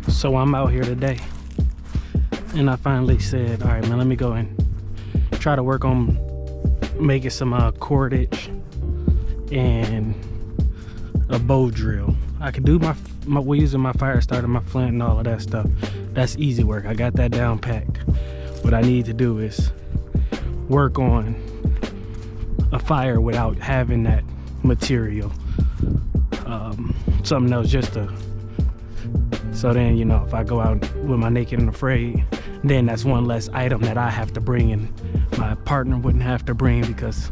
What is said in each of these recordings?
So I'm out here today, and I finally said, all right, man, let me go and try to work on making some cordage and a bow drill. I could do my using my fire starter, my flint, and all of that stuff. That's easy work. I got that down packed. What I need to do is work on a fire without having that material. Something else just to, so then, you know, if I go out with my naked and afraid, then that's one less item that I have to bring and my partner wouldn't have to bring, because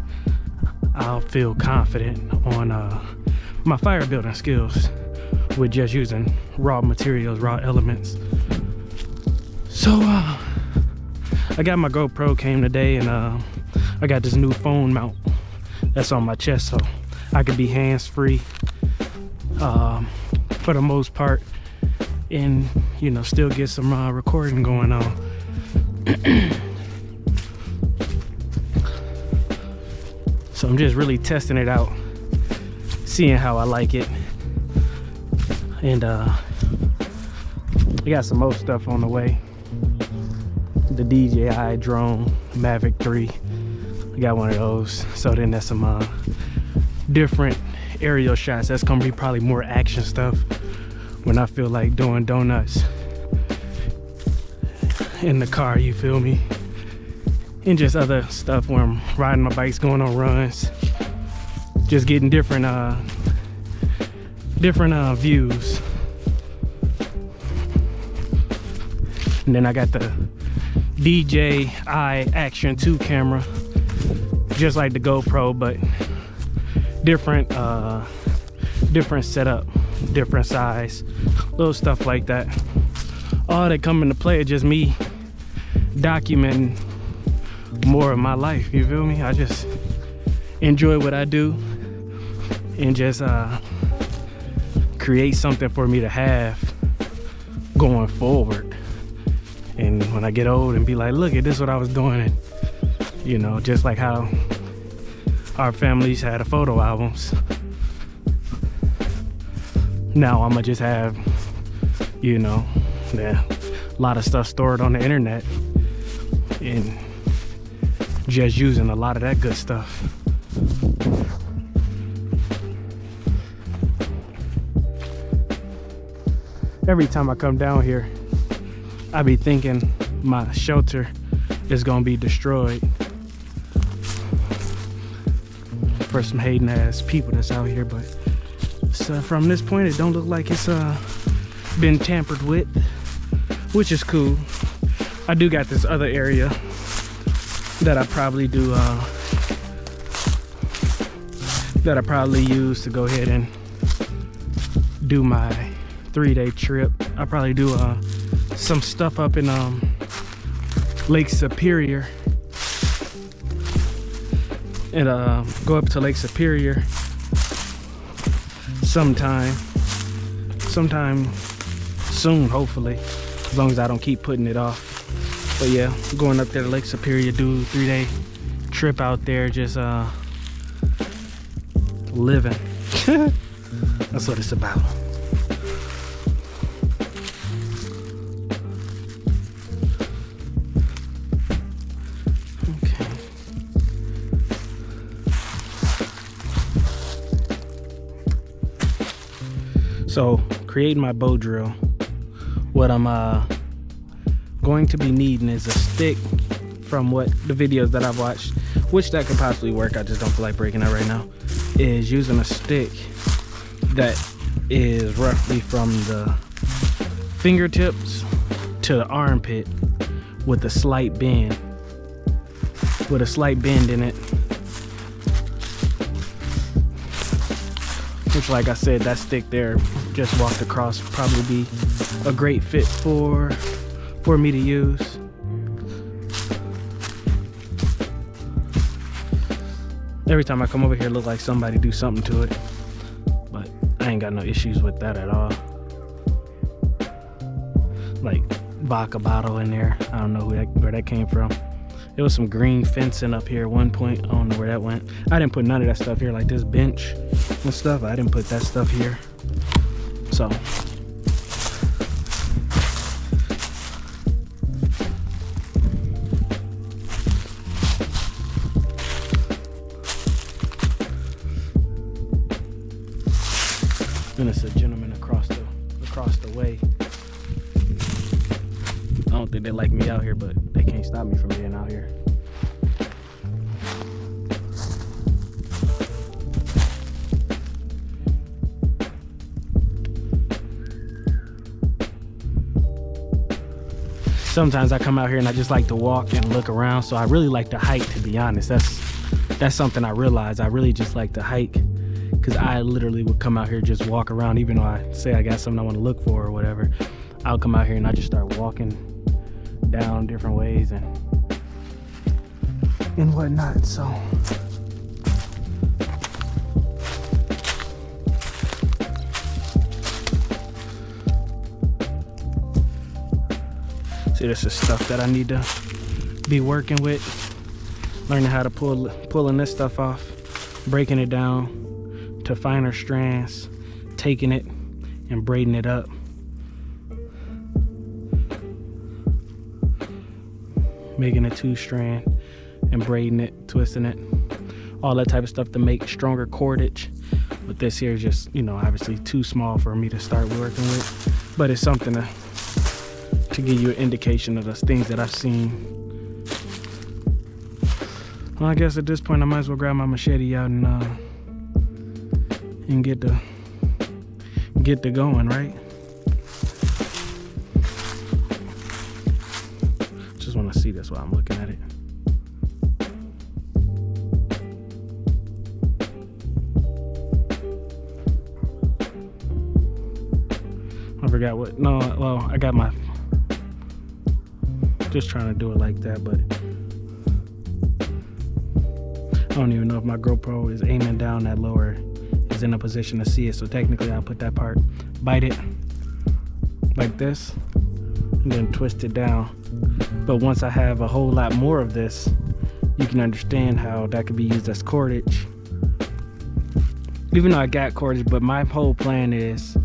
I'll feel confident on my fire building skills with just using raw materials, raw elements. So I got my GoPro came today, and I got this new phone mount that's on my chest, so I could be hands-free for the most part, and you know, still get some recording going on. So I'm just really testing it out, seeing how I like it. And I got some more stuff on the way. The DJI drone Mavic 3, I got one of those. So then there's some different aerial shots. That's gonna be probably more action stuff when I feel like doing donuts in the car, you feel me? And just other stuff where I'm riding my bikes, going on runs, just getting different views. And then I got the DJI Action 2 camera, just like the GoPro, but different setup, different size, little stuff like that. All that come into play is just me documenting more of my life, you feel me? I just enjoy what I do and just create something for me to have going forward. And when I get old and be like, look at this, what I was doing. And, you know, just like how our families had photo albums. Now I'ma just have, you know, a lot of stuff stored on the internet and just using a lot of that good stuff. Every time I come down here, I be thinking my shelter is gonna be destroyed for some hating ass people that's out here, but so from this point it don't look like it's been tampered with, which is cool. I do got this other area that I probably do that I probably use to go ahead and do my 3-day trip. I probably do some stuff up in Lake Superior, and go up to Lake Superior sometime soon, hopefully, as long as I don't keep putting it off. But yeah, going up there to Lake Superior, do a 3-day trip out there, just living. That's what it's about. Okay. So creating my bow drill, what I'm going to be needing is a stick from what the videos that I've watched, which that could possibly work, I just don't feel like breaking it right now, is using a stick that is roughly from the fingertips to the armpit, with a slight bend. With a slight bend in it. Which, like I said, that stick there just walked across probably be a great fit for me to use. Every time I come over here, it looks like somebody do something to it, but I ain't got no issues with that at all. Like vodka bottle in there. I don't know where that came from. There was some green fencing up here at one point. I don't know where that went. I didn't put none of that stuff here, like this bench and stuff. I didn't put that stuff here. So and it's a gentleman across the way. I don't think they like me out here, but they can't stop me from being out here. Sometimes I come out here and I just like to walk and look around. So I really like to hike, to be honest. That's something I realized. I really just like to hike, because I literally would come out here, just walk around. Even though I say I got something I want to look for or whatever, I'll come out here and I just start walking down different ways and whatnot. So see, this is stuff that I need to be working with, learning how to pulling this stuff off, breaking it down to finer strands, taking it and braiding it up. Making a 2-strand and braiding it, twisting it, all that type of stuff to make stronger cordage. But this here is just, you know, obviously too small for me to start working with, but it's something to give you an indication of the things that I've seen. Well, I guess at this point I might as well grab my machete out and get to going, right? Just want to see this while I'm looking at it. I forgot what, no, well, I got my, just trying to do it like that, but I don't even know if my GoPro is aiming down that low or is in a position to see it. So technically I'll put that part, bite it like this, and then twist it down. But once I have a whole lot more of this, you can understand how that could be used as cordage. Even though I got cordage, but my whole plan is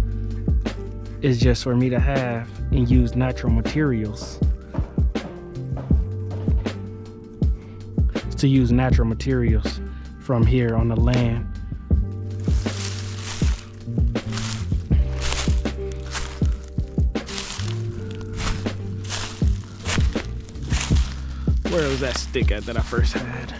just for me to have and use natural materials. To use natural materials from here on the land. Where was that stick at that I first had?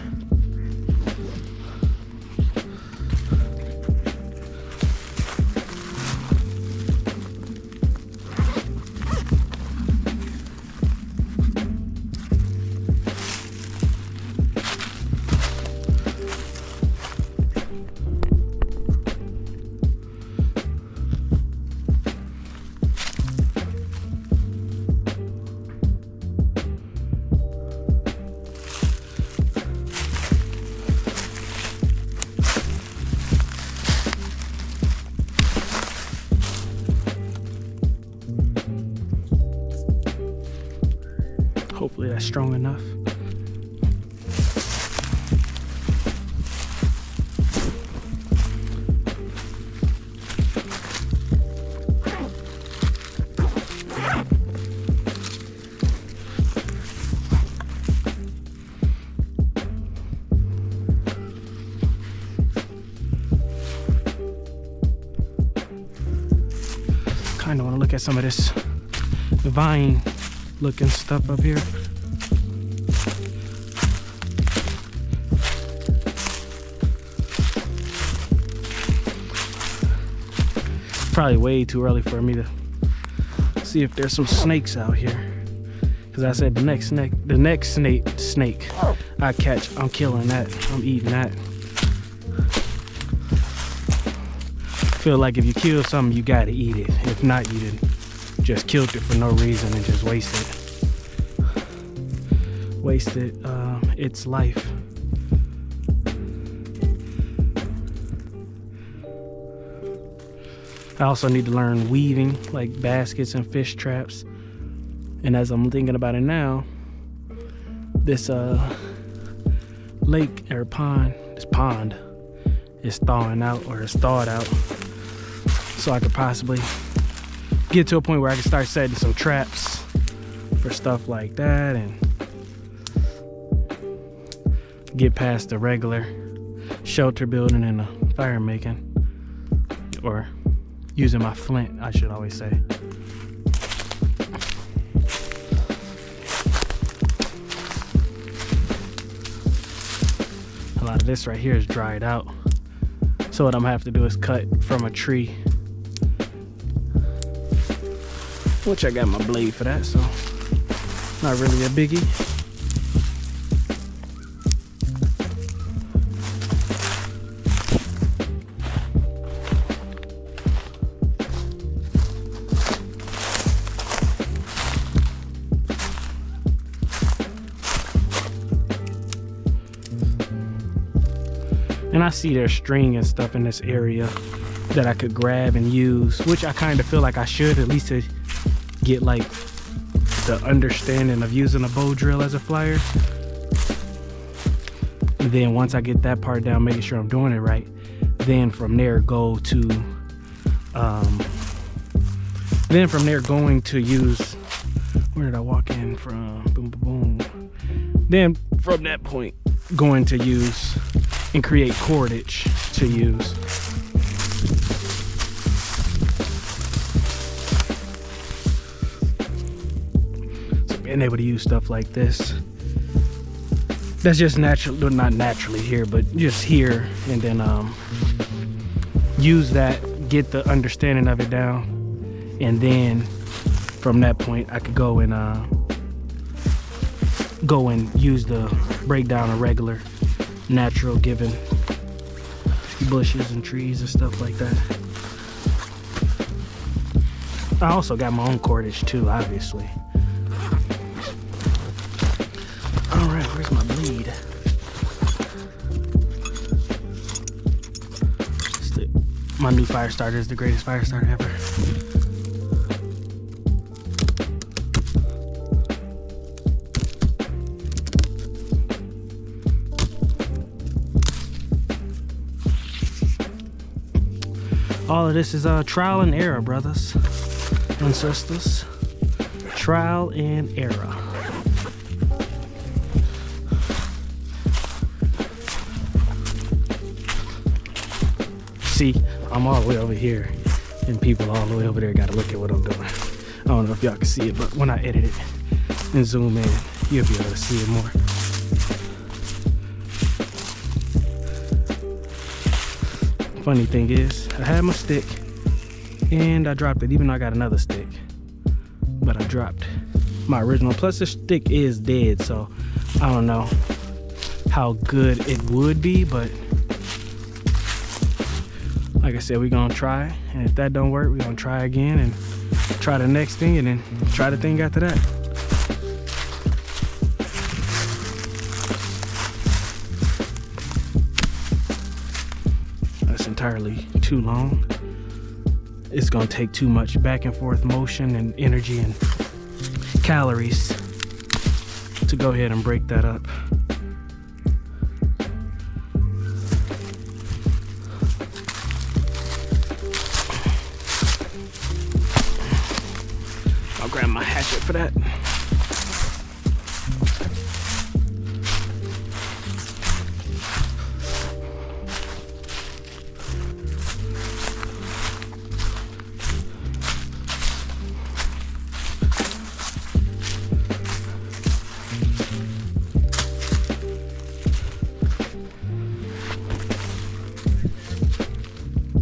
Hopefully that's strong enough. Kind of want to look at some of this vine looking stuff up here. Probably way too early for me to see if there's some snakes out here. Cause I said the next snake I catch, I'm killing that. I'm eating that. Feel like if you kill something, you gotta eat it. If not, you just killed it for no reason and just wasted its life. I also need to learn weaving, like baskets and fish traps. And as I'm thinking about it now, this lake or pond, this pond is thawing out, or is thawed out. So I could possibly get to a point where I can start setting some traps for stuff like that and get past the regular shelter building and the fire making, or using my flint, I should always say. A lot of this right here is dried out. So what I'm gonna have to do is cut from a tree, which I got my blade for that, so not really a biggie. And I see there's string and stuff in this area that I could grab and use, which I kind of feel like I should, at least to get like the understanding of using a bow drill as a flyer. And then once I get that part down, making sure I'm doing it right, then from there go to going to use, where did I walk in from? Boom, boom, boom. Then from that point, going to use and create cordage to use. So being able to use stuff like this, that's just natural, not naturally here, but just here, and then use that, get the understanding of it down, and then from that point I could go and use the breakdown of regular natural given bushes and trees and stuff like that. I also got my own cordage too, obviously. All right, where's my bleed? My new fire starter is the greatest fire starter ever. All of this is trial and error, brothers and sisters. Trial and error. See, I'm all the way over here, and people all the way over there got to look at what I'm doing. I don't know if y'all can see it, but when I edit it and zoom in, you'll be able to see it more. Funny thing is, I had my stick and I dropped it, even though I got another stick, but I dropped my original. Plus the stick is dead, so I don't know how good it would be, but like I said, we're gonna try, and if that don't work, we're gonna try again and try the next thing, and then try the thing after that. Entirely too long. It's gonna take too much back and forth motion and energy and calories to go ahead and break that up. I'll grab my hatchet for that.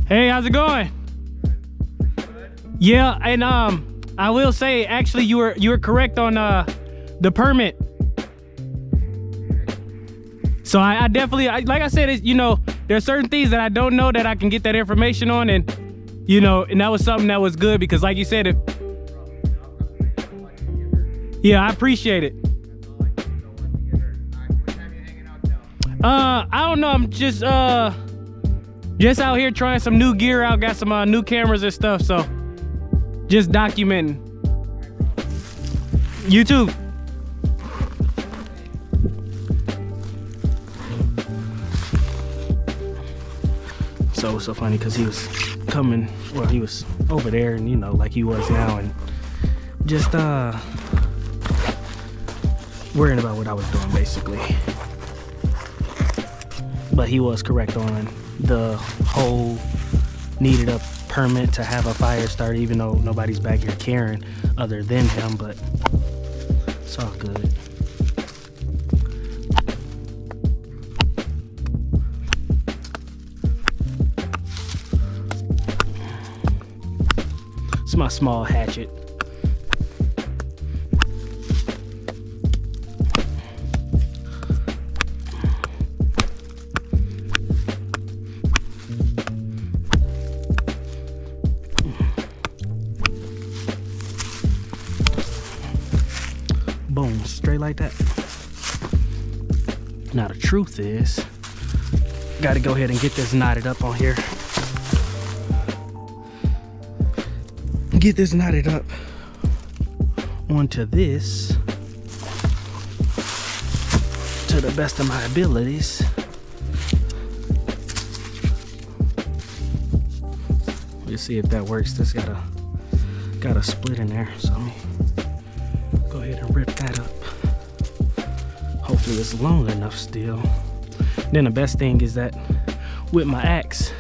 Hey, how's it going? Yeah, and I will say, actually, you were correct on the permit. So I definitely, like I said, it's, you know, there's certain things that I don't know that I can get that information on, and you know, and that was something that was good because, like you said, if yeah, I appreciate it. I don't know. I'm just out here trying some new gear out. Got some new cameras and stuff. So just documenting. You too. So it's so funny because he was coming, well, he was over there, and you know, like he was now, and just worrying about what I was doing basically. But he was correct on the whole needed a permit to have a fire start, even though nobody's back here caring other than him, but it's all good. It's my small hatchet. Boom, straight like that. Now the truth is, got to go ahead and get this knotted up on here. Get this knotted up onto this to the best of my abilities. Let's see if that works. This got a split in there, so let me go ahead and rip that up. Hopefully it's long enough still. Then the best thing is that with my axe,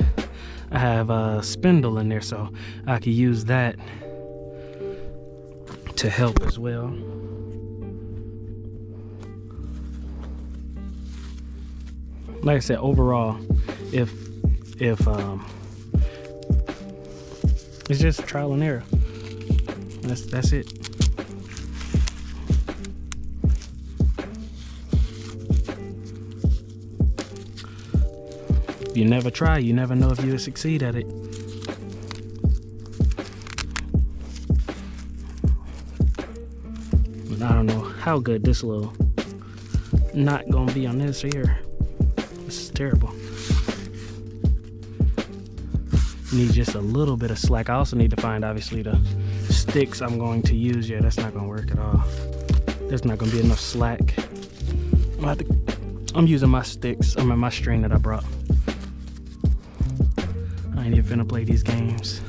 I have a spindle in there, so I can use that to help as well. Like I said, overall, if it's just trial and error. That's it. If you never try, you never know if you'll succeed at it. But I don't know how good this little knot gonna be on this here. This is terrible. Need just a little bit of slack. I also need to find, obviously, the sticks I'm going to use. Yeah, that's not gonna work at all. There's not gonna be enough slack. I'm using my sticks. I mean, my string that I brought. I ain't even finna play these games.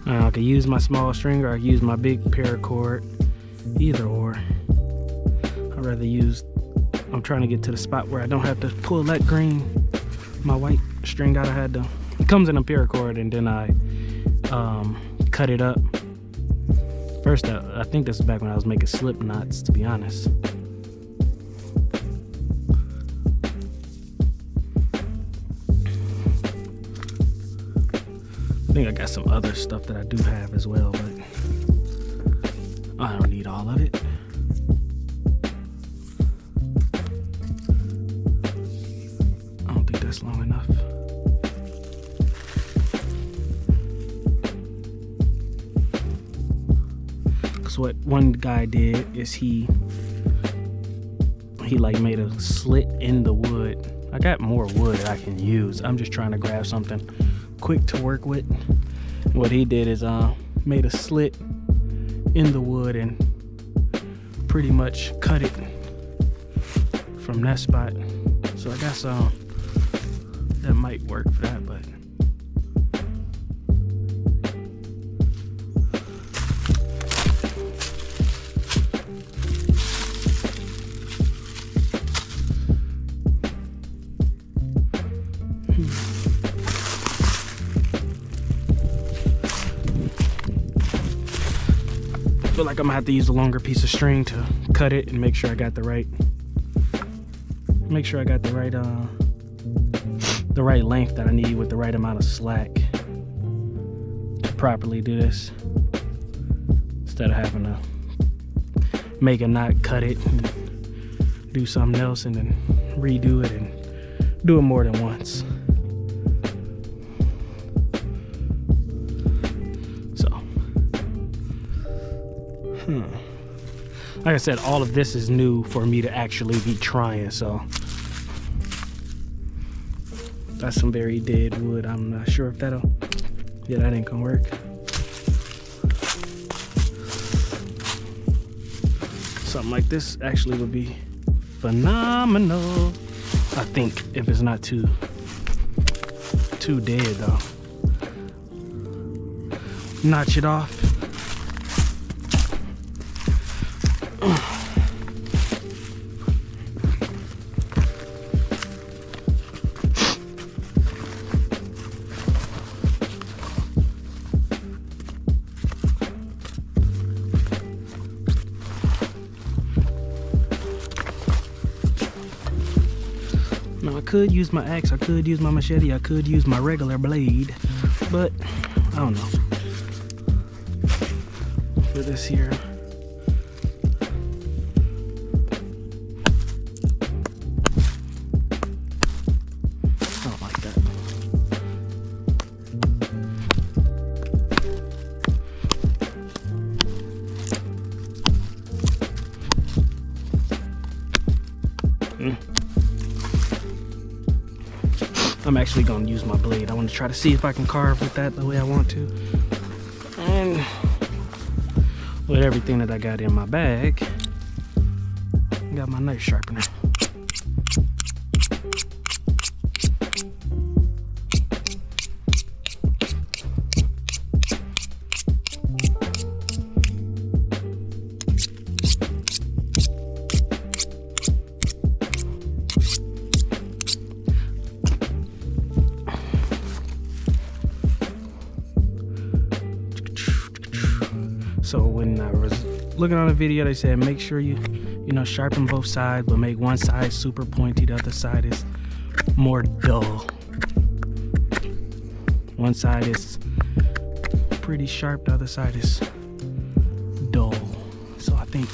I could use my small string, or I use my big paracord, either or. I'd rather use, I'm trying to get to the spot where I don't have to pull that green, my white string out. It comes in a paracord, and then I cut it up. First, I think this is back when I was making slip knots, to be honest. I think I got some other stuff that I do have as well, but I don't need all of it. I don't think that's long enough. Because what one guy did is he like made a slit in the wood. I got more wood I can use. I'm just trying to grab something quick to work with. What he did is made a slit in the wood and pretty much cut it from that spot. So I got some that might work for that, but feel like I'm gonna have to use a longer piece of string to cut it and make sure I got the right the right length that I need with the right amount of slack to properly do this, instead of having to make a knot, cut it, and do something else, and then redo it and do it more than once. So, like I said, all of this is new for me to actually be trying, so that's some very dead wood. I'm not sure if that'll, yeah, that ain't gonna work. Something like this actually would be phenomenal, I think, if it's not too dead though. Notch it off. Now I could use my axe, I could use my machete, I could use my regular blade, but I don't know. For this here, I don't like that. I'm actually going to use my blade. I want to try to see if I can carve with that the way I want to. And with everything that I got in my bag, I got my knife sharpener. So when I was looking on the video, they said make sure you sharpen both sides, but make one side super pointy, the other side is more dull. One side is pretty sharp, the other side is dull. So I think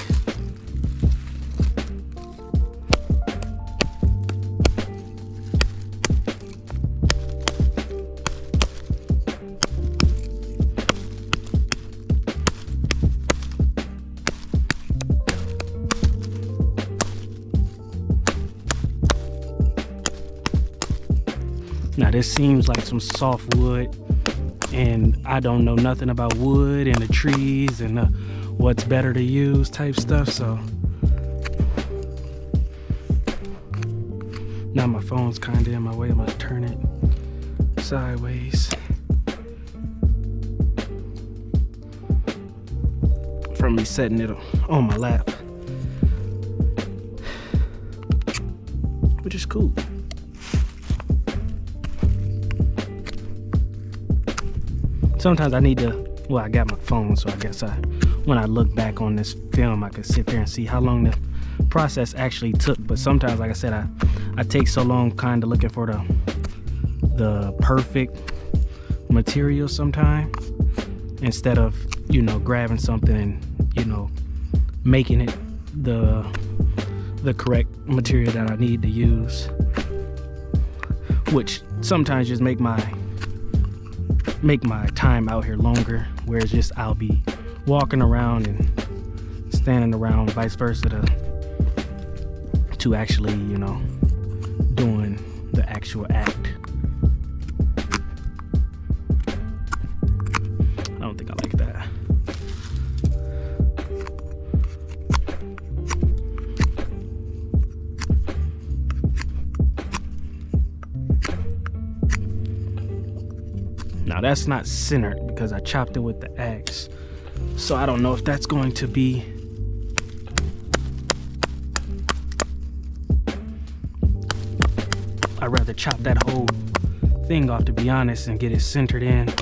now this seems like some soft wood, and I don't know nothing about wood and the trees and what's better to use type stuff, so now my phone's kind of in my way. I'm gonna turn it sideways from me setting it on my lap, which is cool. Sometimes I need to, well, I got my phone, so I guess when I look back on this film, I could sit there and see how long the process actually took. But sometimes, like I said, I take so long kind of looking for the perfect material sometimes, instead of, grabbing something and, making it the correct material that I need to use, which sometimes just make my time out here longer, where it's just I'll be walking around and standing around, vice versa, to actually, doing the actual act. I don't think I like that. Now that's not centered because I chopped it with the axe, so I don't know if that's going to be I'd rather chop that whole thing off, to be honest, and get it centered in.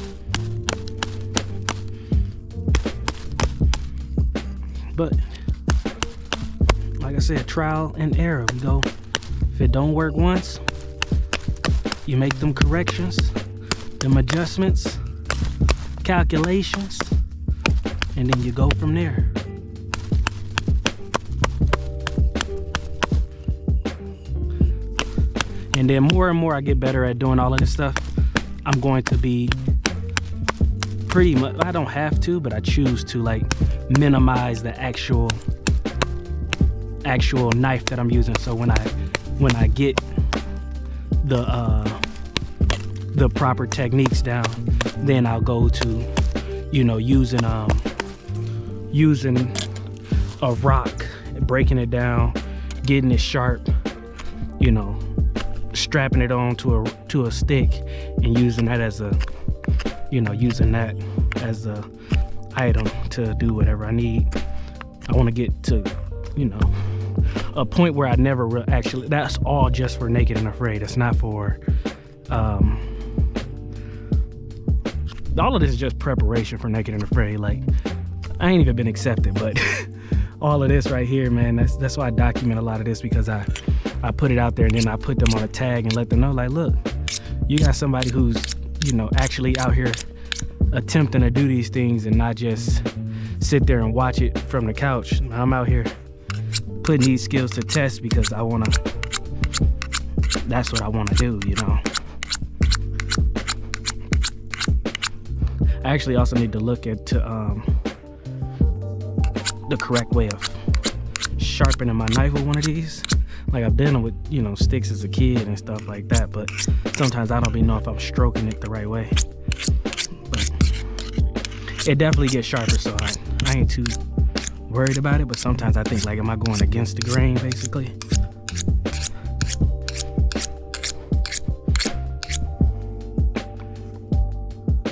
But like I said, trial and error. We go, if it don't work once, you make them corrections, them adjustments, calculations, and then you go from there. And then more and more I get better at doing all of this stuff, I'm going to be pretty much, I don't have to, but I choose to like minimize the actual knife that I'm using. So when I get the proper techniques down, then I'll go to, you know, using a rock, breaking it down, getting it sharp, you know, strapping it on to a stick and using that as a, you know, using that as a item to do whatever I need. I want to get to, you know, a point where I never actually, that's all just for Naked and Afraid. It's not for all of this is just preparation for Naked and Afraid. Like, I ain't even been accepted, but all of this right here, man, that's why I document a lot of this, because I put it out there and then I put them on a tag and let them know, like, look, you got somebody who's, you know, actually out here attempting to do these things and not just sit there and watch it from the couch. I'm out here putting these skills to test because that's what I want to do, you know. I actually also need to look at the correct way of sharpening my knife with one of these. Like, I've done it with, you know, sticks as a kid and stuff like that, but sometimes I don't even know if I'm stroking it the right way. But it definitely gets sharper, so I ain't too worried about it. But sometimes I think, like, am I going against the grain, basically?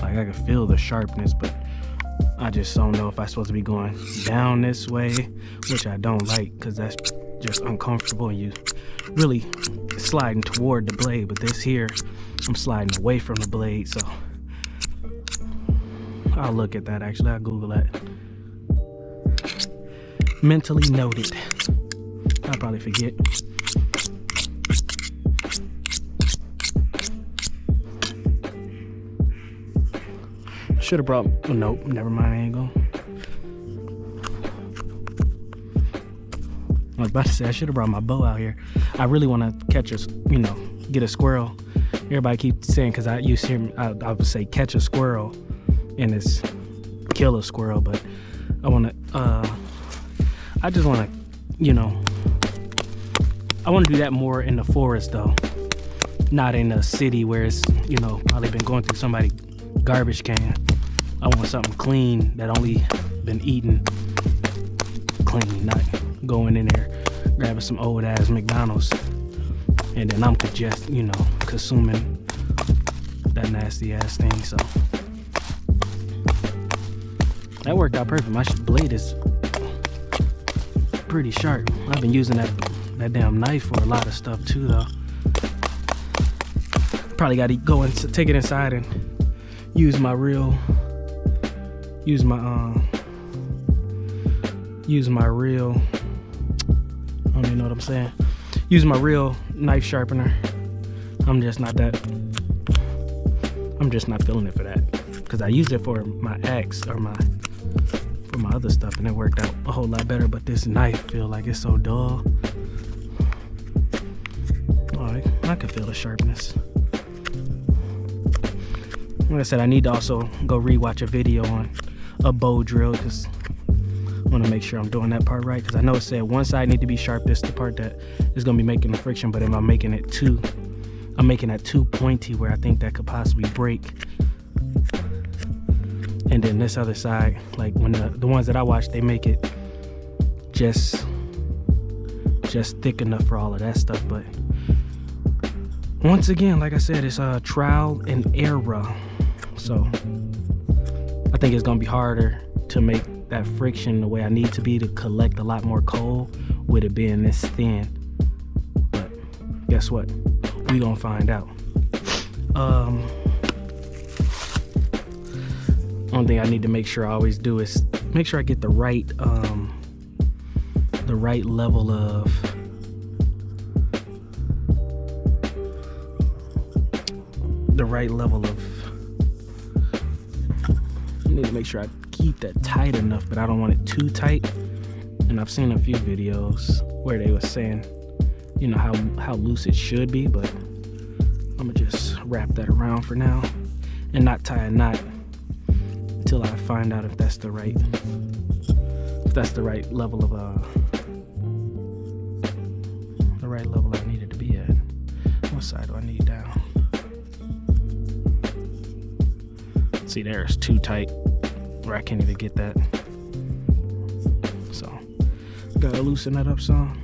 Like, I can feel the sharpness, but I just don't know if I'm supposed to be going down this way, which I don't like, because that's just uncomfortable and you really sliding toward the blade. But this here, I'm sliding away from the blade, so I'll look at that. Actually, I'll Google that. Mentally noted. I'll probably forget. Should have brought, oh, nope, never mind, I ain't going. I was about to say, I should have brought my bow out here. I really want to catch a, you know, get a squirrel. Everybody keeps saying, because I used to hear, I would say catch a squirrel and it's kill a squirrel, but I just want to, you know, I want to do that more in the forest though, not in a city where it's, you know, probably been going through somebody's garbage can. I want something clean that only been eaten clean, not going in there grabbing some old ass McDonald's and then I'm just, you know, consuming that nasty ass thing. So that worked out perfect. My blade is pretty sharp. I've been using that damn knife for a lot of stuff too though. Probably got to go and take it inside and use my real I don't even know what I'm saying. Use my real knife sharpener. I'm just not feeling it for that, because I used it for my axe or for my other stuff and it worked out a whole lot better. But this knife feel like it's so dull. All right, I can feel the sharpness. Like I said, I need to also go rewatch a video on a bow drill, because I want to make sure I'm doing that part right, because I know it said one side need to be sharp. This is the part that is going to be making the friction, but am I making it too pointy where I think that could possibly break? And then this other side, like when the ones that I watch, they make it just thick enough for all of that stuff. But once again, like I said, it's a trial and error. So I think it's gonna be harder to make that friction the way I need to be to collect a lot more coal with it being this thin. But guess what? We gonna find out. One thing I need to make sure I always do is make sure I get the right the right level of I need to make sure I keep that tight enough, but I don't want it too tight. And I've seen a few videos where they were saying, you know, how loose it should be, but I'm gonna just wrap that around for now and not tie a knot until I find out if that's the right level of the right level I need it to be at. What side do I need down? See, there, it's too tight where I can't even get that. So gotta loosen that up some.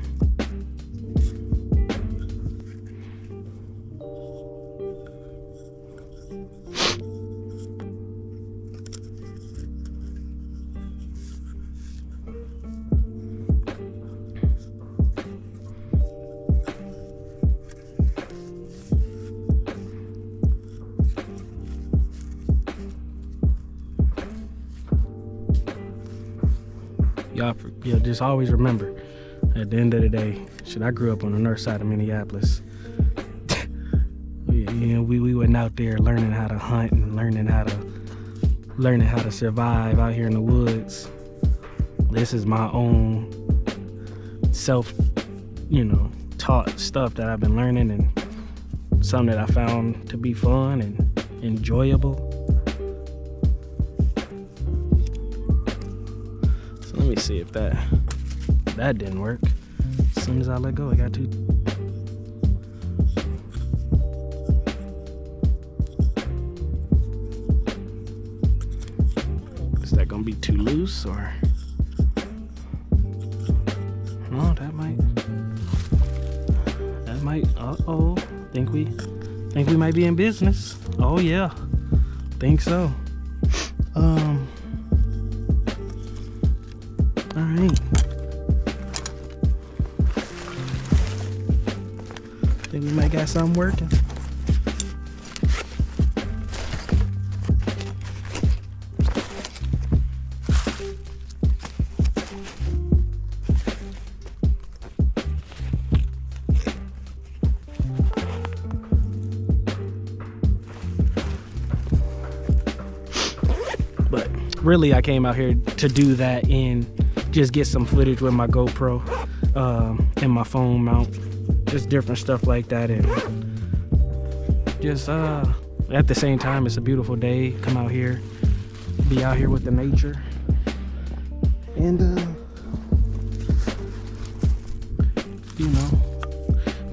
Y'all just always remember, at the end of the day, I grew up on the north side of Minneapolis. We went out there learning how to hunt and learning how to survive out here in the woods. This is my own self, taught stuff that I've been learning, and something that I found to be fun and enjoyable. Let me see if that didn't work. As soon as I let go, I got two. Is that gonna be too loose, or? Oh, that might. Uh-oh. Think we might be in business. Oh yeah. Think so. All right. Think we might got something working. But really, I came out here to do that and just get some footage with my GoPro and my phone mount, just different stuff like that. And just at the same time, it's a beautiful day. Come out here, be out here with the nature, and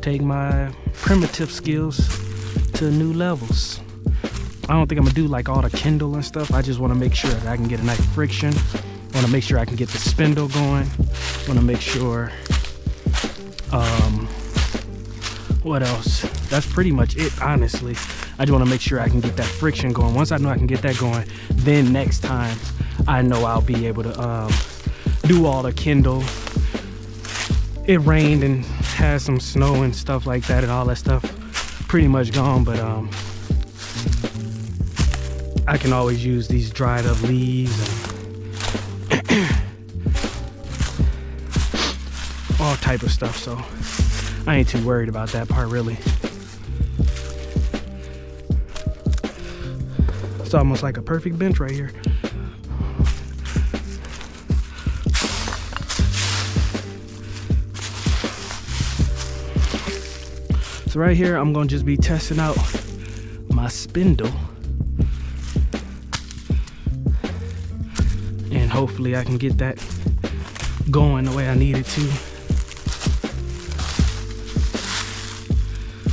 take my primitive skills to new levels. I don't think I'm gonna do like all the Kindle and stuff. I just want to make sure that I can get a nice friction. I want to make sure I can get the spindle going. I want to make sure, what else? That's pretty much it, honestly. I just want to make sure I can get that friction going. Once I know I can get that going, then next time I know I'll be able to do all the Kindle. It rained and had some snow and stuff like that, and all that stuff pretty much gone, but I can always use these dried up leaves and all type of stuff, so I ain't too worried about that part, really. It's almost like a perfect bench right here. So right here, I'm gonna just be testing out my spindle, and hopefully I can get that going the way I need it to.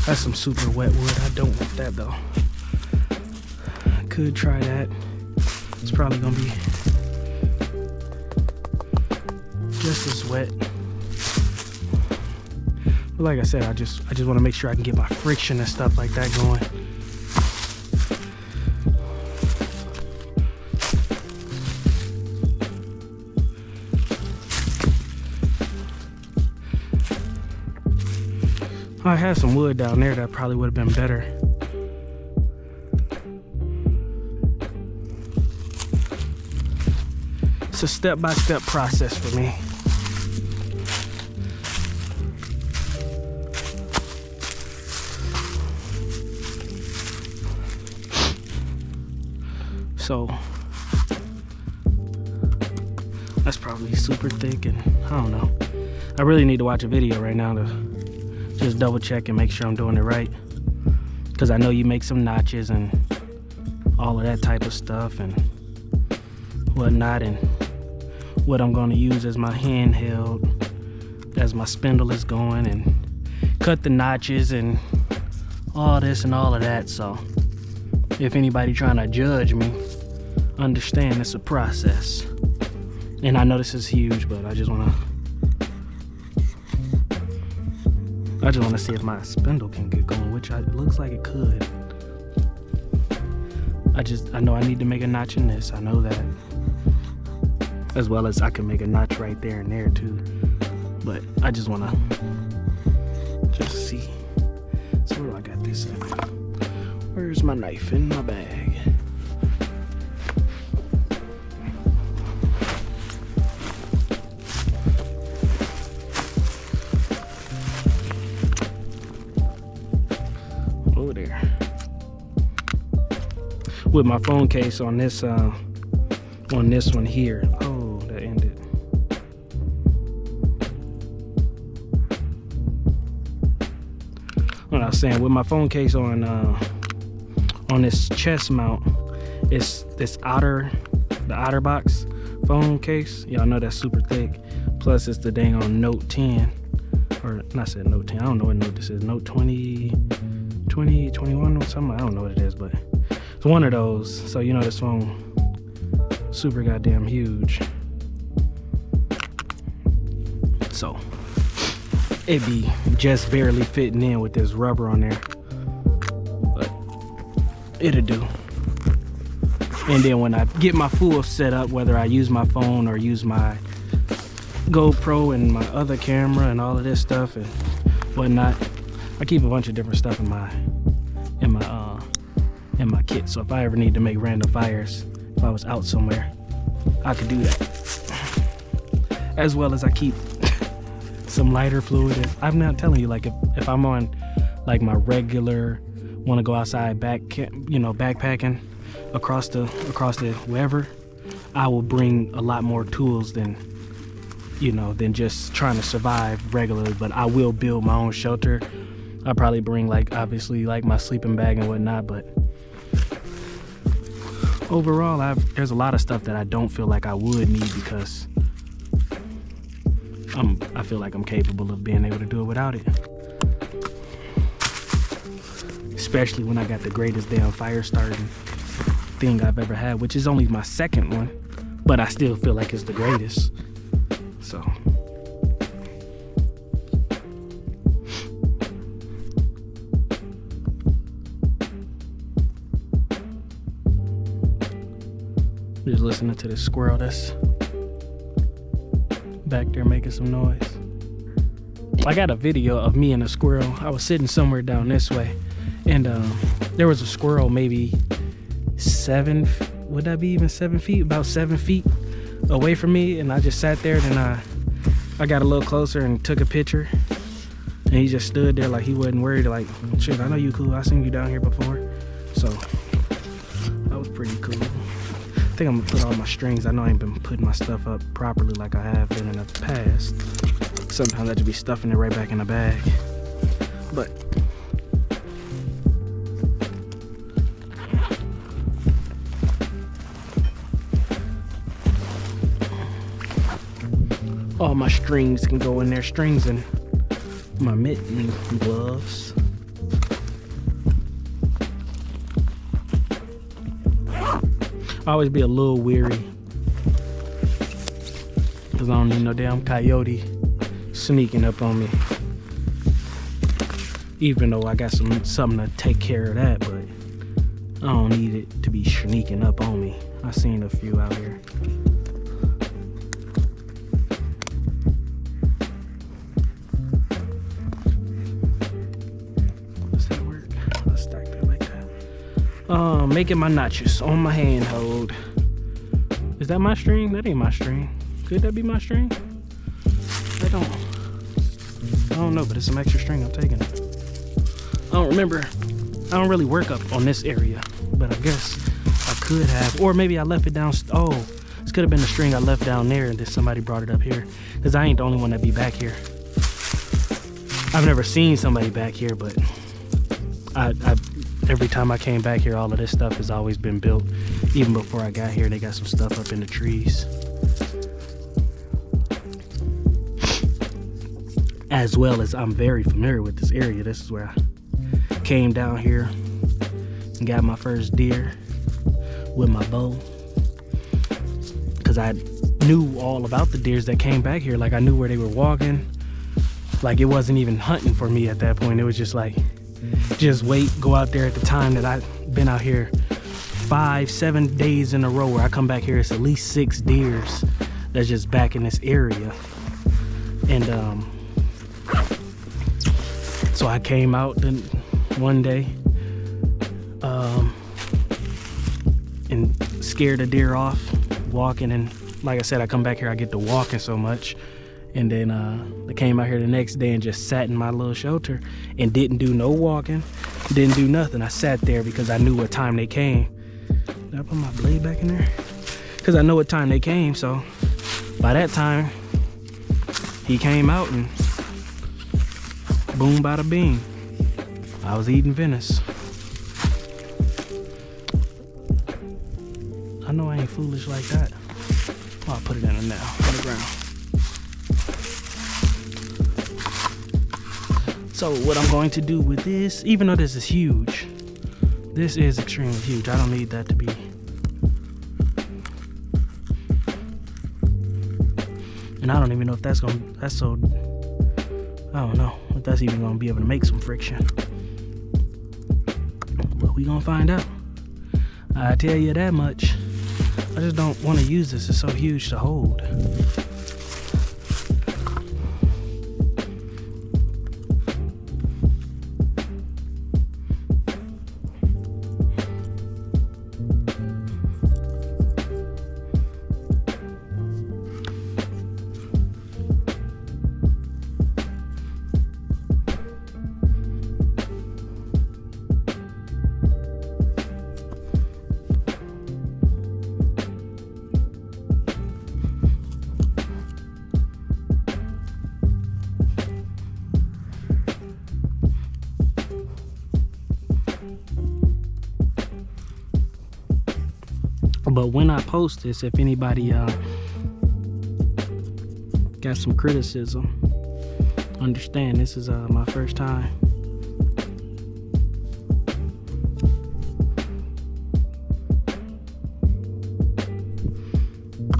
That's some super wet wood. I don't want that though. I could try that. It's probably gonna be just as wet. But like I said, I just want to make sure I can get my friction and stuff like that going. I had some wood down there that probably would have been better. It's a step-by-step process for me. So that's probably super thick, and I don't know. I really need to watch a video right now to just double check and make sure I'm doing it right, because I know you make some notches and all of that type of stuff and whatnot, and what I'm going to use as my handheld as my spindle is going, and cut the notches and all this and all of that. So if anybody trying to judge me, understand it's a process. And I know this is huge, but I just want to see if my spindle can get going, which it looks like it could. I know I need to make a notch in this. I know that. As well as I can make a notch right there and there too. But I just want to just see. So where do I got this at? Where's my knife? In my bag. Over there. With my phone case on this one here. Oh, that ended. What I was saying, with my phone case on this chest mount, it's this the outer box phone case. Y'all know that's super thick. Plus it's the dang on Note 10, or not said Note 10. I don't know what note this is. Note 20, 21 or something. I don't know what it is, but it's one of those. So you know this phone super goddamn huge. So it be just barely fitting in with this rubber on there, but it'll do. And then when I get my full setup, whether I use my phone or use my GoPro and my other camera and all of this stuff and whatnot, I keep a bunch of different stuff in my kit. So if I ever need to make random fires, if I was out somewhere, I could do that. As well as I keep some lighter fluid. And I'm not telling you, like if I'm on like my regular, want to go outside backpacking across the wherever, I will bring a lot more tools than just trying to survive regularly. But I will build my own shelter. I probably bring like obviously like my sleeping bag and whatnot, but overall there's a lot of stuff that I don't feel like I would need, because I feel like I'm capable of being able to do it without it. Especially when I got the greatest damn fire starting thing I've ever had, which is only my second one, but I still feel like it's the greatest. So just listening to this squirrel that's back there making some noise. I got a video of me and a squirrel. I was sitting somewhere down this way, and there was a squirrel maybe 7 feet, about 7 feet away from me, and I just sat there. Then I got a little closer and took a picture, and he just stood there like he wasn't worried, like, shit, I know you cool, I seen you down here before. So that was pretty cool. I think I'm gonna put all my strings. I know I ain't been putting my stuff up properly like I have been in the past. Sometimes I just be stuffing it right back in the bag. But all my strings can go in there. Strings and my mitten gloves. I always be a little weary because I don't need no damn coyote sneaking up on me. Even though I got something to take care of that, but I don't need it to be sneaking up on me. I seen a few out here. Does that work? Let's stack that like that. Making my notches on my handhold. Is that my string? That ain't my string. Could that be my string? I don't know, but it's some extra string I'm taking. I don't remember. I don't really work up on this area, but I guess I could have, or maybe I left it down. Oh, this could have been the string I left down there and then somebody brought it up here, because I ain't the only one that be back here. I've never seen somebody back here, but every time I came back here, all of this stuff has always been built. Even before I got here, they got some stuff up in the trees. As well as I'm very familiar with this area. This is where I came down here and got my first deer with my bow. Because I knew all about the deers that came back here. Like, I knew where they were walking. Like, it wasn't even hunting for me at that point. It was just like, just wait, go out there at the time that I've been out here 5-7 days in a row where I come back here, it's at least 6 deers that's just back in this area. And so I came out one day and scared a deer off walking, and like I said, I come back here, I get to walking so much. And then I came out here the next day and just sat in my little shelter and didn't do no walking, didn't do nothing. I sat there because I knew what time they came. Did I put my blade back in there? Because I know what time they came, so by that time, he came out and boom, bada bing. I was eating Venice. I know I ain't foolish like that. Oh, I'll put it in there now, on the ground. So what I'm going to do with this, even though this is huge, this is extremely huge. I don't need that to be. And I don't even know if that's so, I don't know if that's even gonna be able to make some friction. But we gonna find out. I tell you that much. I just don't want to use this. It's so huge to hold. But when I post this, if anybody got some criticism, understand this is my first time.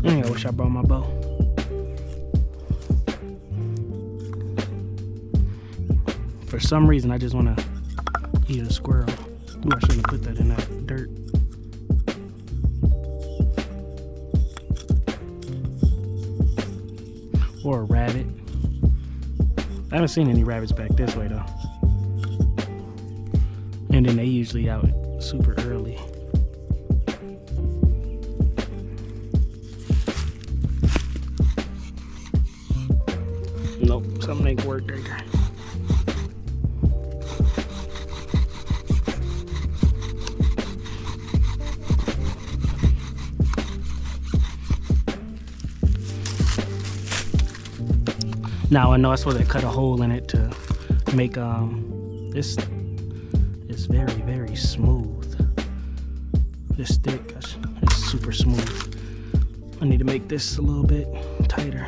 Dang, I wish I brought my bow. For some reason, I just want to eat a squirrel. Ooh, I shouldn't have put that in that dirt. Or a rabbit. I haven't seen any rabbits back this way though. And then they usually out super early. Nope, something ain't work there. Now I know I'm supposed to cut a hole in it to make this is very, very smooth. This stick is super smooth. I need to make this a little bit tighter.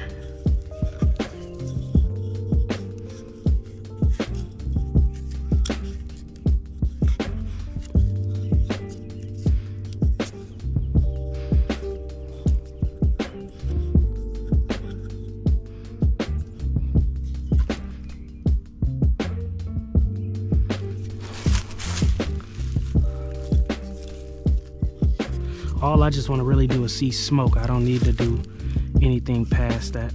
All I just want to really do is see smoke. I don't need to do anything past that.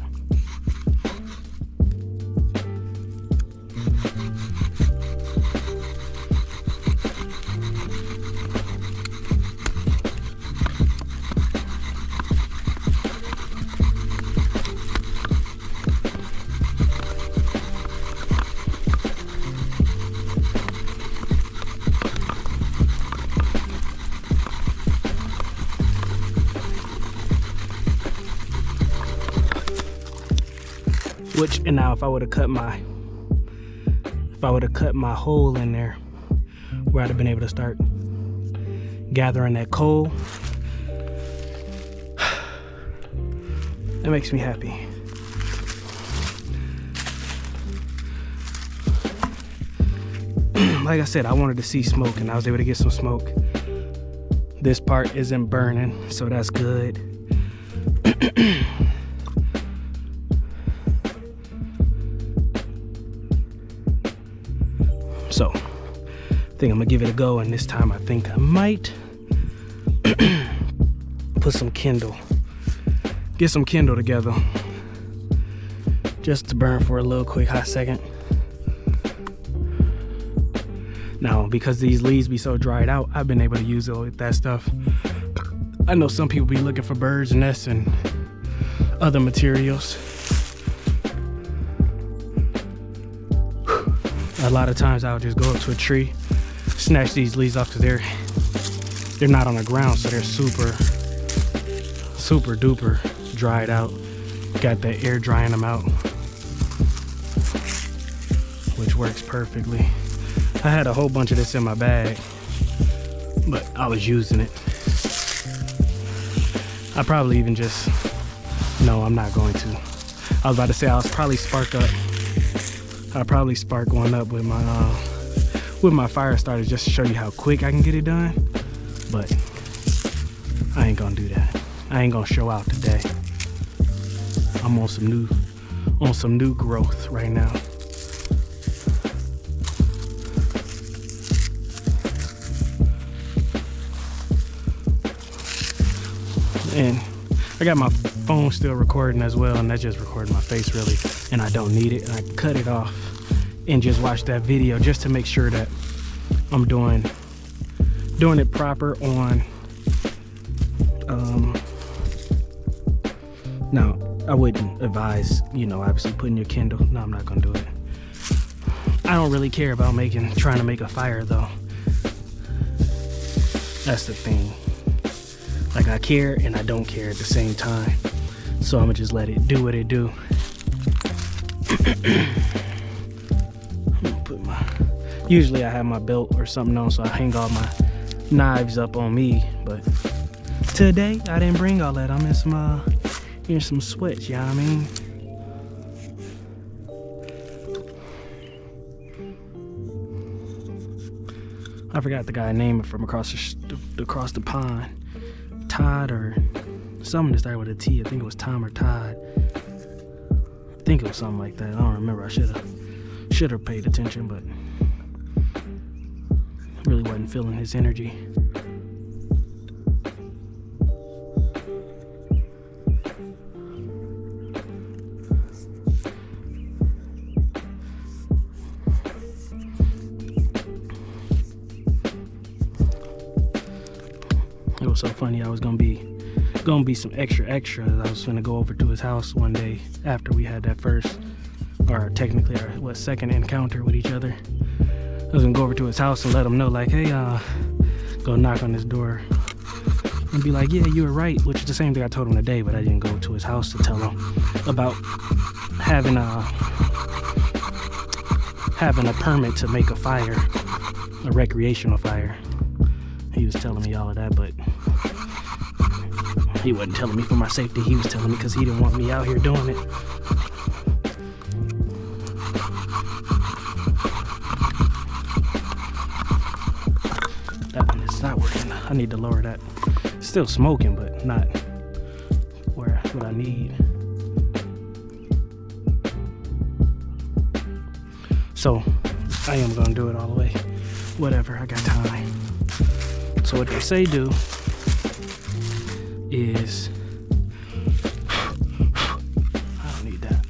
Which, and now if I would have cut my hole in there, where I'd have been able to start gathering that coal, that makes me happy. Like I said, I wanted to see smoke, and I was able to get some smoke. This part isn't burning, so that's good. So, I think I'm gonna give it a go, and this time I think I might put some Kindle. Get some Kindle together. Just to burn for a little quick hot second. Now, because these leaves be so dried out, I've been able to use all that stuff. I know some people be looking for birds' nests and other materials. A lot of times I'll just go up to a tree, snatch these leaves off, because they're not on the ground, so they're super duper dried out. Got that air drying them out, which works perfectly. I had a whole bunch of this in my bag, but I was using it. I probably even just, no, I'm not going to. I was about to say I'll probably spark one up with my fire starter, just to show you how quick I can get it done. But I ain't gonna do that. I ain't gonna show out today. I'm on some new growth right now. And I got my phone still recording as well, and that's just recording my face really, and I don't need it. And I cut it off and just watch that video just to make sure that I'm doing it proper on now I wouldn't advise, obviously putting your Kindle. No, I'm not gonna do it. I don't really care about trying to make a fire though. That's the thing. Like, I care and I don't care at the same time. So I'm gonna just let it do what it do. Usually I have my belt or something on, so I hang all my knives up on me. But today I didn't bring all that. I'm in some sweats, you know what I mean? I forgot the guy's name from across the pond. Todd or something that started with a T. I think it was Tom or Todd. I think it was something like that. I don't remember. I should have paid attention, but really wasn't feeling his energy. It was so funny. I was gonna be some extra. I was gonna go over to his house one day after we had that first, or technically our second encounter with each other. I was gonna go over to his house and let him know, like, hey, go knock on his door and be like, yeah, you were right, which is the same thing I told him today, but I didn't go to his house to tell him about having a permit to make a fire, a recreational fire. He was telling me all of that, but he wasn't telling me for my safety. He was telling me because he didn't want me out here doing it. That one is not working. I need to lower that. It's still smoking, but not what I need. So I am gonna do it all the way. Whatever, I got time. So what they say do is, I don't need that.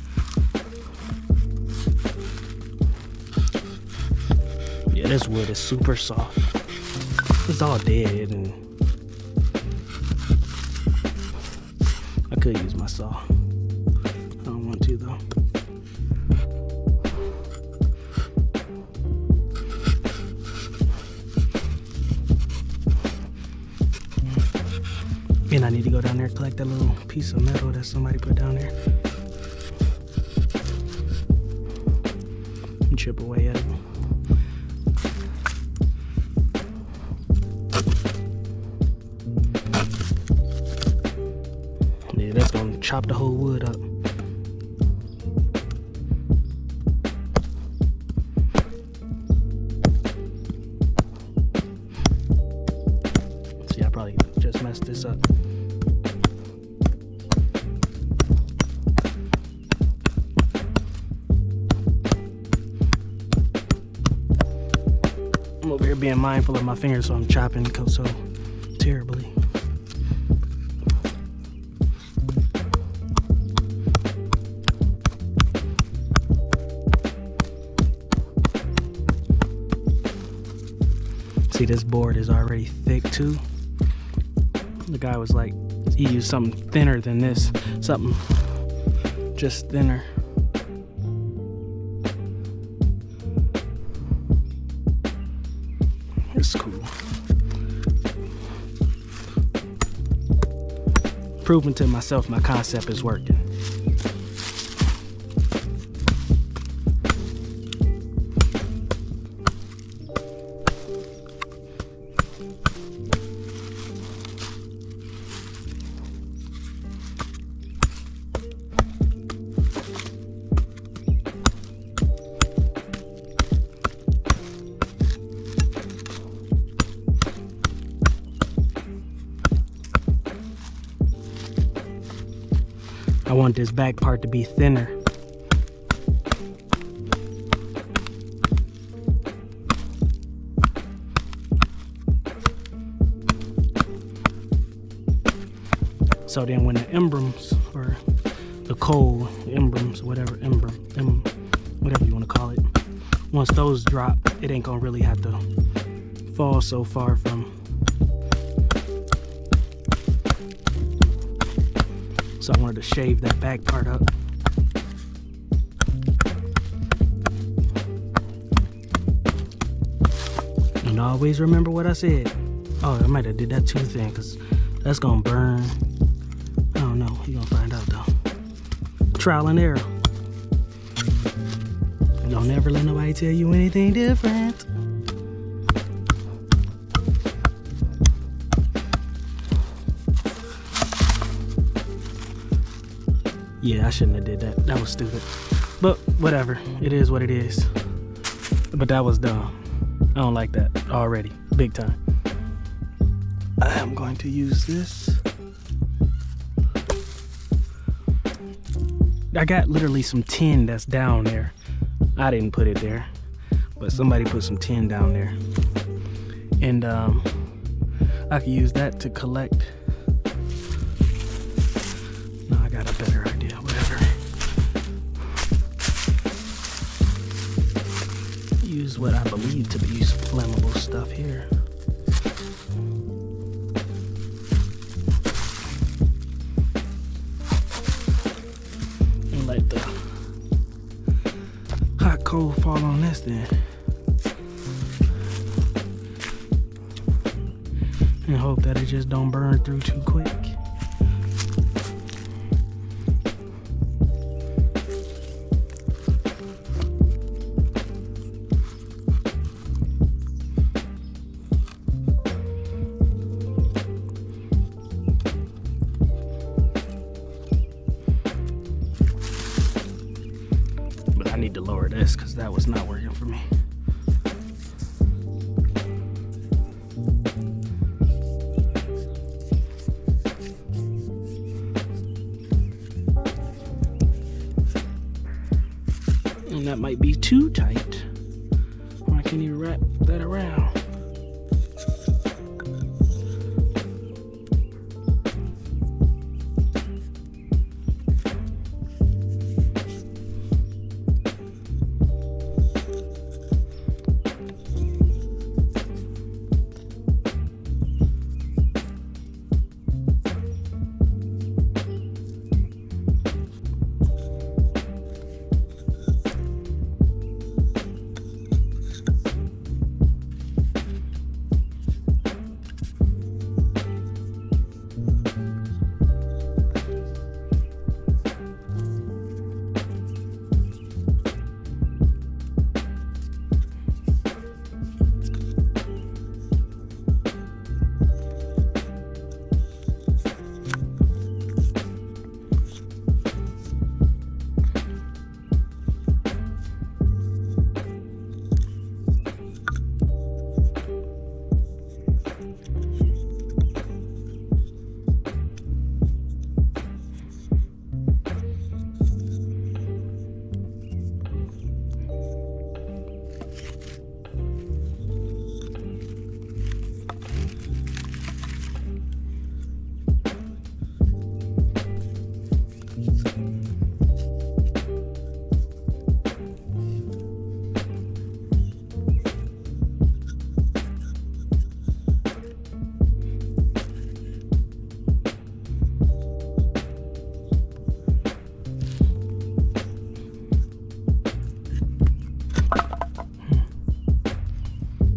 Yeah, this wood is super soft. It's all dead, and I could use my saw. I don't want to though. And I need to go down there and collect that little piece of metal that somebody put down there. chip away at it. Yeah, that's gonna chop the whole wood up. See, I probably just messed this up. I'm over here being mindful of my fingers, so I'm chopping so terribly. See, this board is already thick too. The guy was like, he used something thinner than this, something just thinner. It's cool. Proving to myself my concept is working. I want this back part to be thinner. So then when the emblems, or the coal emblems, whatever you want to call it, once those drop, it ain't gonna really have to fall so far from. So I wanted to shave that back part up. And always remember what I said. Oh, I might have did that too thin, because that's gonna burn. I don't know, you're gonna find out though. Trial and error. And don't ever let nobody tell you anything different. Yeah, I shouldn't have did that. That was stupid. But whatever, it is what it is. But that was dumb. I don't like that already, big time. I am going to use this. I got literally some tin that's down there. I didn't put it there, but somebody put some tin down there. And I could use that to collect. No, I got a better idea, whatever. Use what I believe to be some flammable stuff here. And let the hot coal fall on this then. And hope that it just don't burn through too quick. But I need to lower this because that was not working for me. And that might be too tight. I can't even wrap that around.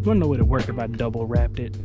Wouldn't know it would work if I double wrapped it.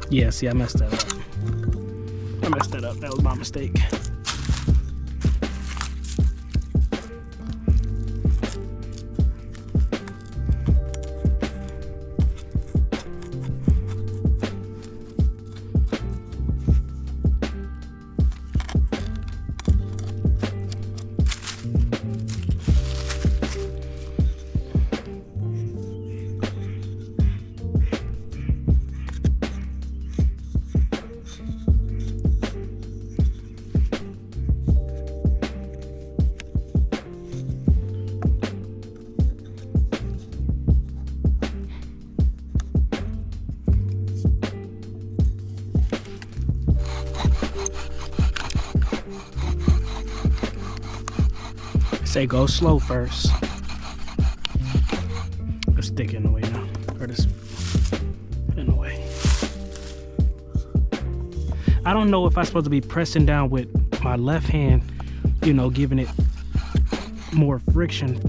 Yeah, see, I messed that up. That was my mistake. Say go slow first. The stick in the way now. Or this in the way. I don't know if I'm supposed to be pressing down with my left hand, you know, giving it more friction.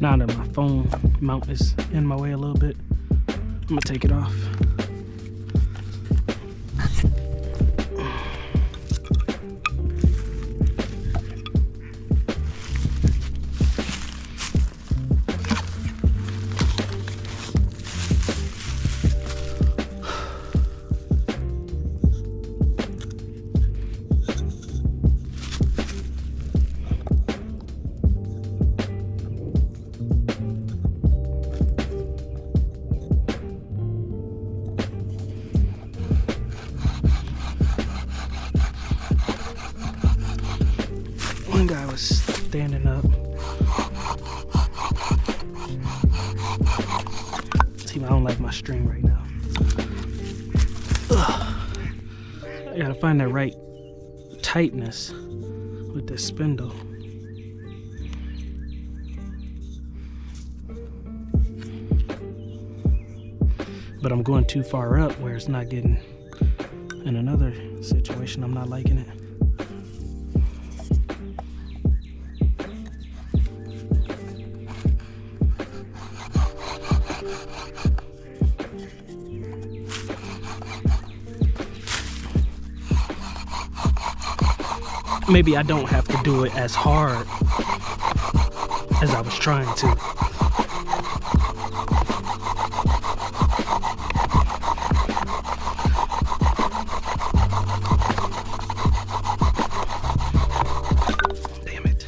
Now that my phone mount is in my way a little bit, I'm gonna take it off. One guy was standing up. See, I don't like my string right now. Ugh. I gotta find that right tightness with this spindle. But I'm going too far up where it's not getting, in another situation I'm not liking it. Maybe I don't have to do it as hard as I was trying to. Damn it.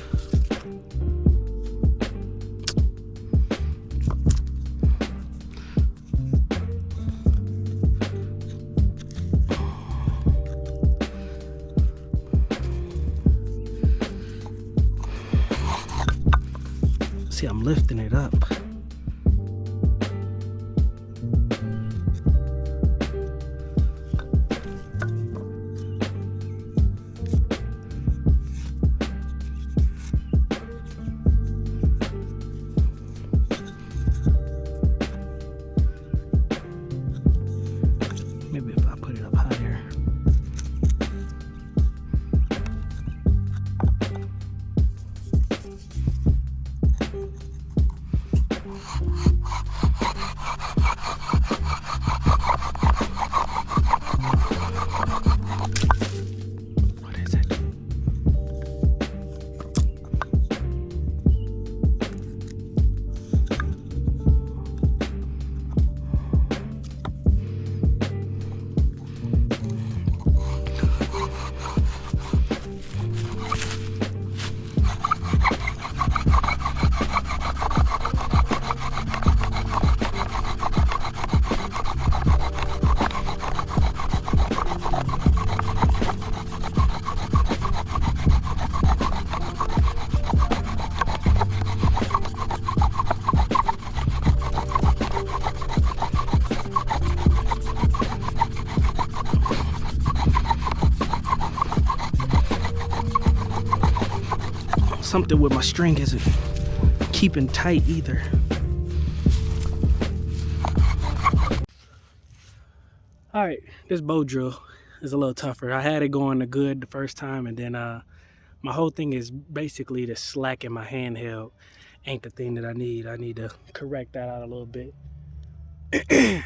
See, I'm lifting it up. Maybe if I put it up higher. What is it? Something with my string isn't keeping tight either. All right, this bow drill is a little tougher. I had it going to good the first time, and then my whole thing is basically the slack in my handheld ain't the thing that I need. I need to correct that out a little bit. I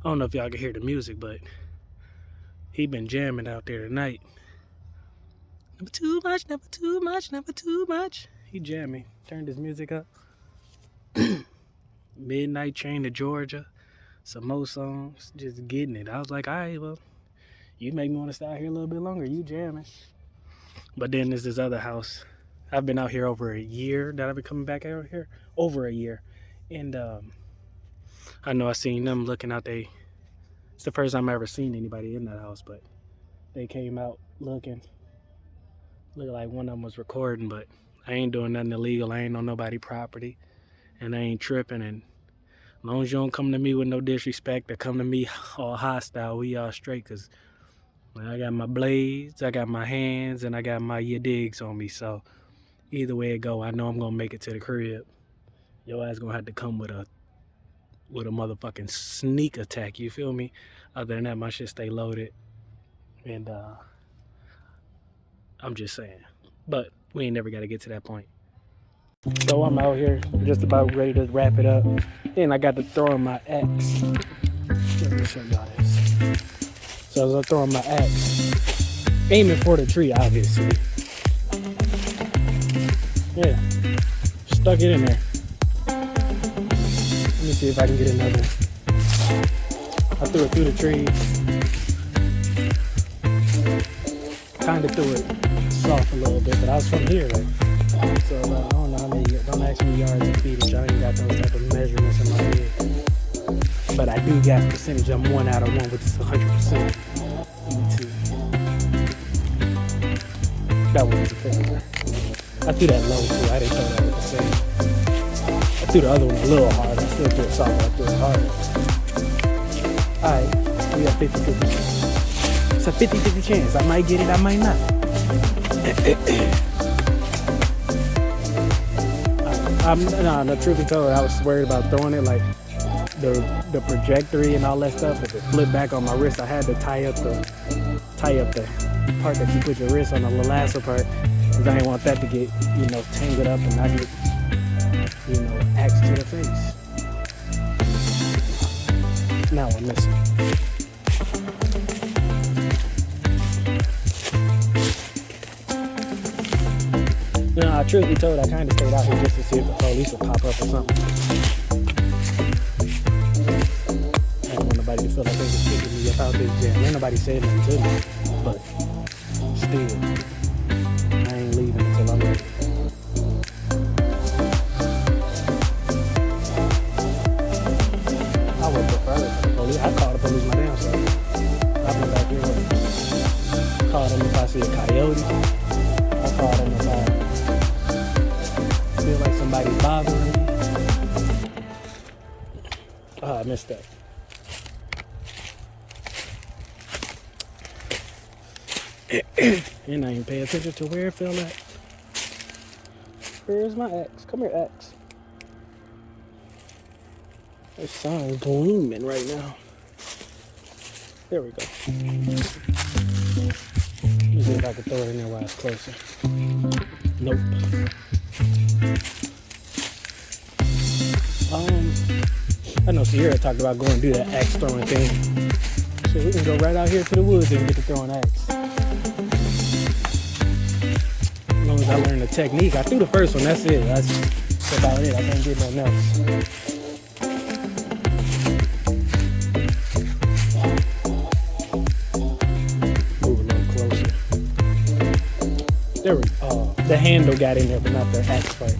don't know if y'all can hear the music, but he been jamming out there tonight. Never too much, never too much, never too much. He jamming. Turned his music up. Midnight Train to Georgia. Some more songs. Just getting it. I was like, all right, well, you make me want to stay out here a little bit longer. You jamming. But then there's this other house. I've been out here over a year that I've been coming back out here. Over a year. And I know I seen them looking out. It's the first time I ever seen anybody in that house, but they came out looking. Looked like one of them was recording, but I ain't doing nothing illegal. I ain't on nobody property, and I ain't tripping. And as long as you don't come to me with no disrespect or come to me all hostile, we all straight. Cause I got my blades, I got my hands, and I got my digs on me. So either way it go, I know I'm gonna make it to the crib. Your ass gonna have to come with a motherfucking sneak attack. You feel me? Other than that, my shit stay loaded, and I'm just saying. But we ain't never got to get to that point. So I'm out here just about ready to wrap it up. And I got to throw in my axe. Let me show y'all this. So as I'm throwing my axe, aiming for the tree, obviously. Yeah, stuck it in there. Let me see if I can get another. I threw it through the trees. Kind of threw it soft a little bit, but I was from here, like. So I don't know how many. Don't ask me yards and feet, I ain't got those type of measurements in my head. But I do got percentage. I'm 1 out of 1, which is 100%. That was the failure. I threw that low too. I didn't throw that with the same. I threw the other one a little hard. I still threw it soft, but I threw it hard. Alright, we got 50-50 chance. It's a 50-50 chance. I might get it, I might not. No, truth be told, I was worried about throwing it like the trajectory and all that stuff. If it flipped back on my wrist, I had to tie up the part that you put your wrist on, the lasso part, because I didn't want that to get, tangled up and not get, axed to the face. Now I'm missing. Truth be told, I kind of stayed out here just to see if the police would pop up or something. I don't want nobody to feel like they was picking me up out this jam. Ain't nobody said nothing to me, but still, I ain't leaving until I'm ready. I would prefer it for the police. I called the police my damn self. I've been back here with call them if I see a coyote. I call them if I feel like somebody's bothering me. Oh, I missed that. And I ain't pay attention to where it fell at. Where's my axe? Come here, axe. The sun's gleaming right now. There we go. Let me see if I can throw it in there while it's closer. Nope. I know Sierra talked about going to do that axe throwing thing. So we can go right out here to the woods and get to throwing axe. As long as I learn the technique. I threw the first one, that's it. That's about it. I can't get nothing else. Move a little closer. There we go. The handle got in there, but not the axe part.